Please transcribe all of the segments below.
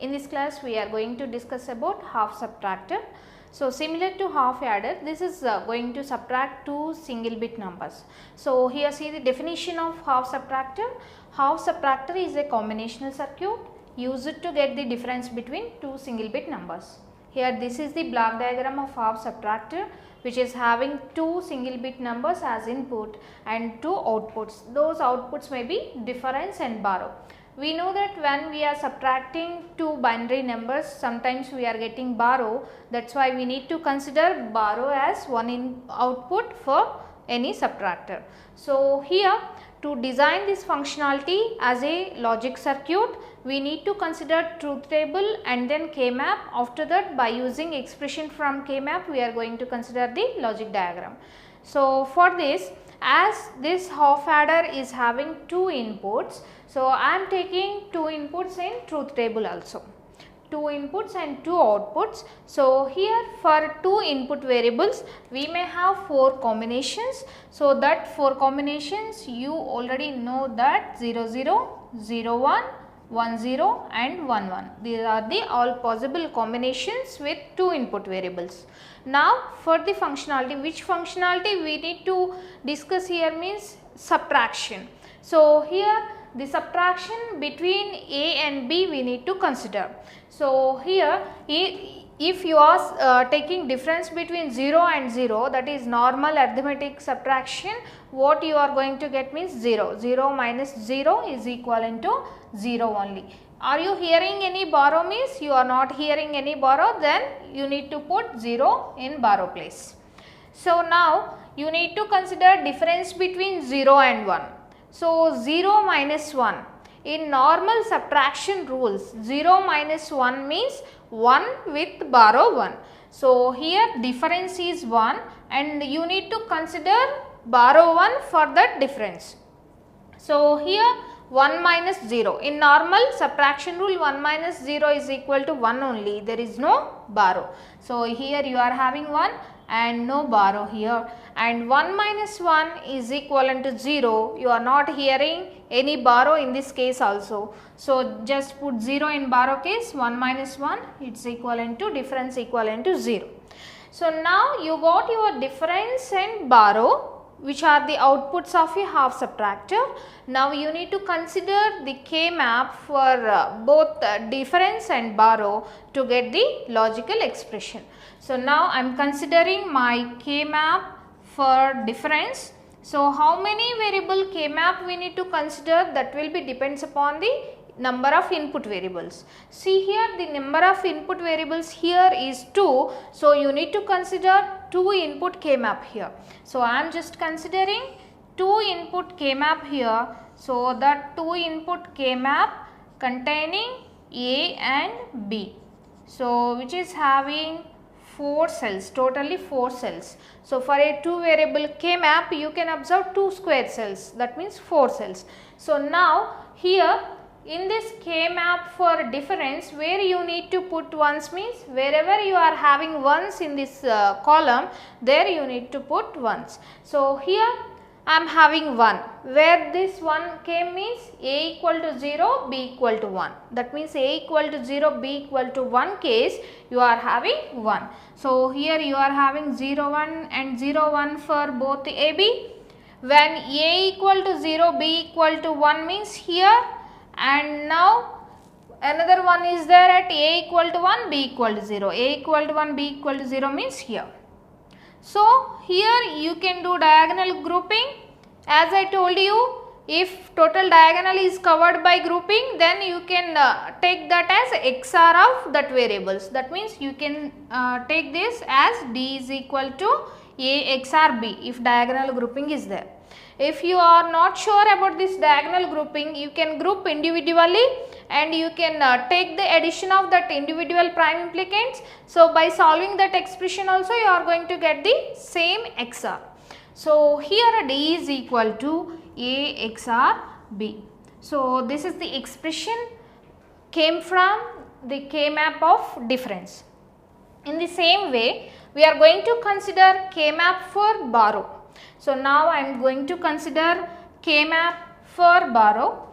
In this class we are going to discuss about half subtractor. So similar to half adder, this is going to subtract two single bit numbers. So here see the definition of half subtractor. Half subtractor is a combinational circuit used to get the difference between two single bit numbers. Here this is the block diagram of half subtractor, which is having two single bit numbers as input and two outputs. Those outputs may be difference and borrow. We know that when we are subtracting two binary numbers, sometimes we are getting borrow. That is why we need to consider borrow as one output for any subtractor. So here, to design this functionality as a logic circuit, we need to consider truth table and then K-map. After that, by using expression from K-map, we are going to consider the logic diagram. So for this, as this half adder is having two inputs, so I am taking two inputs in truth table also, two inputs and two outputs. So here for two input variables we may have four combinations. So that four combinations you already know that 0 0, 0 1, 1 0 and 1 1. These are the all possible combinations with two input variables. Now for the functionality, which functionality we need to discuss here means subtraction. So here the subtraction between A and B we need to consider. So here if you are taking difference between 0 and 0, that is normal arithmetic subtraction, what you are going to get means 0. 0 minus 0 is equivalent to 0 only. Are you hearing any borrow means you are not hearing any borrow, then you need to put 0 in borrow place. So now you need to consider difference between 0 and 1. So 0 minus 1, in normal subtraction rules 0 minus 1 means 1 with borrow 1. So here difference is 1 and you need to consider borrow 1 for that difference. So here 1 minus 0, in normal subtraction rule 1 minus 0 is equal to 1 only, there is no borrow. So here you are having 1 and no borrow here, and 1 minus 1 is equivalent to 0, you are not hearing any borrow in this case also. So just put 0 in borrow case, 1 minus 1 it is equivalent to difference equivalent to 0. So now you got your difference and borrow, which are the outputs of a half subtractor. Now you need to consider the K-map for both difference and borrow to get the logical expression. So now I am considering my K-map for difference. So how many variable K-map we need to consider, that will be depends upon the number of input variables. See here the number of input variables here is 2. So you need to consider 2 input K-map here. So I am just considering 2 input K-map here. So that 2 input K-map containing A and B. So which is having 4 cells, totally 4 cells. So for a 2 variable K-map you can observe 2 square cells, that means 4 cells. So now here in this K-map for difference, where you need to put ones means wherever you are having ones in this column, there you need to put ones. So here I am having 1, where this 1 came means A equal to 0, B equal to 1. That means A equal to 0, B equal to 1 case you are having 1. So here you are having 0 1 and 0 1 for both AB. When A equal to 0, B equal to 1 means here, and now another one is there at A equal to 1, B equal to 0. A equal to 1, B equal to 0 means here. So here you can do diagonal grouping. As I told you, if total diagonal is covered by grouping, then you can take that as XR of that variables. That means you can take this as D is equal to A XR B if diagonal grouping is there. If you are not sure about this diagonal grouping, you can group individually and you can take the addition of that individual prime implicants. So by solving that expression also you are going to get the same XR. So here D is equal to A XR B. So this is the expression came from the K-map of difference. In the same way we are going to consider K-map for borrow. So now I am going to consider K-map for borrow.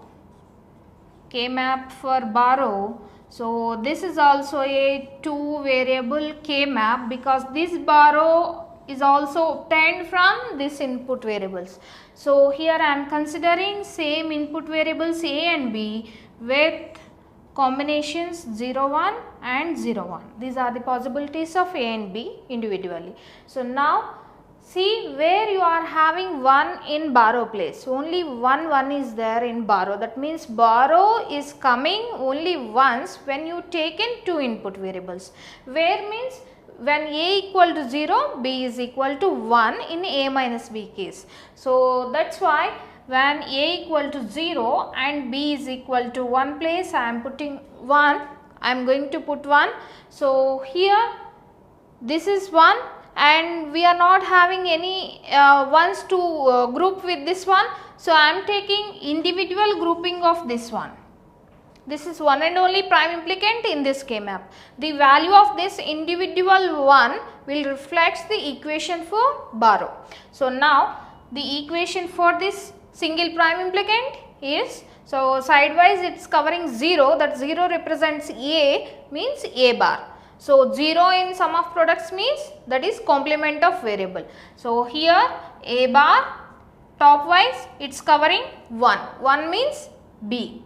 K-map for borrow. So this is also a 2 variable K map, because this borrow is also obtained from this input variables. So here I am considering same input variables A and B with combinations 0, 1 and 0, 1. These are the possibilities of A and B individually. So now see where you are having 1 in borrow place, only 1 is there in borrow. That means borrow is coming only once when you take in 2 input variables. Where means when A equal to 0, B is equal to 1 in A minus B case. So that's why when A equal to 0 and B is equal to 1 place, I am putting 1, I am going to put 1. So here this is 1 and we are not having any ones to group with this one. So I am taking individual grouping of this one. This is one and only prime implicant in this K map. The value of this individual one will reflect the equation for borrow. So now the equation for this single prime implicant is, so sidewise it is covering 0, that 0 represents A, means A bar. So 0 in sum of products means that is complement of variable. So here A bar, top wise it is covering 1, 1 means B.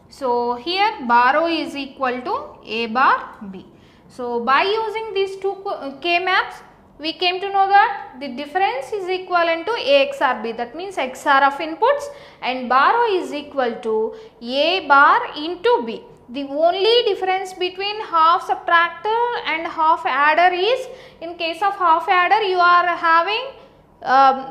So here borrow is equal to A bar B. So by using these two K maps, we came to know that the difference is equivalent to A XOR B, that means XOR of inputs, and borrow is equal to A bar into B. The only difference between half subtractor and half adder is, in case of half adder you are having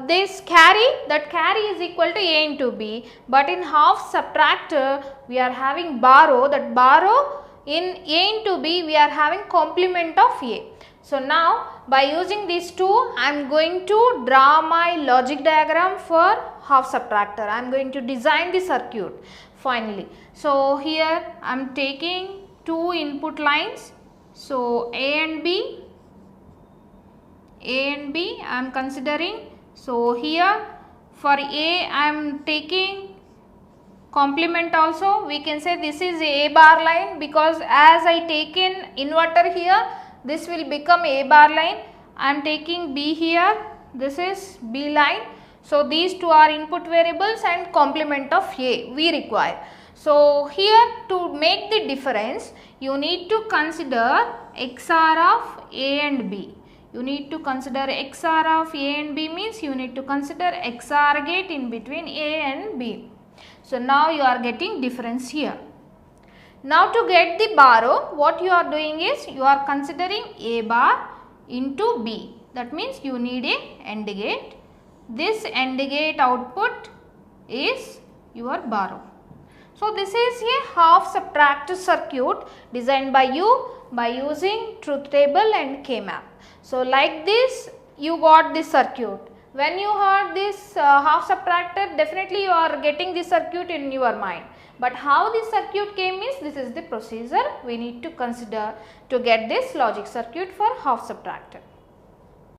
this carry, that carry is equal to A into B, but in half subtractor we are having borrow, that borrow in A into B we are having complement of A. So now by using these two, I am going to draw my logic diagram for half subtractor. I am going to design the circuit finally. So here I am taking two input lines, so A and B I am considering. So here for A I am taking complement also. We can say this is A bar line, because as I take in inverter here, this will become A bar line. I am taking B here, this is B line. So these two are input variables and complement of A we require. So here to make the difference, you need to consider XOR of A and B. You need to consider XOR of A and B means you need to consider XOR gate in between A and B. So now you are getting difference here. Now to get the borrow, what you are doing is you are considering A bar into B. That means you need a AND gate. This AND gate output is your borrow. So this is a half subtractor circuit designed by you by using truth table and K map. So like this you got this circuit. When you heard this half subtractor, definitely you are getting the circuit in your mind. But how this circuit came means, this is the procedure we need to consider to get this logic circuit for half subtractor.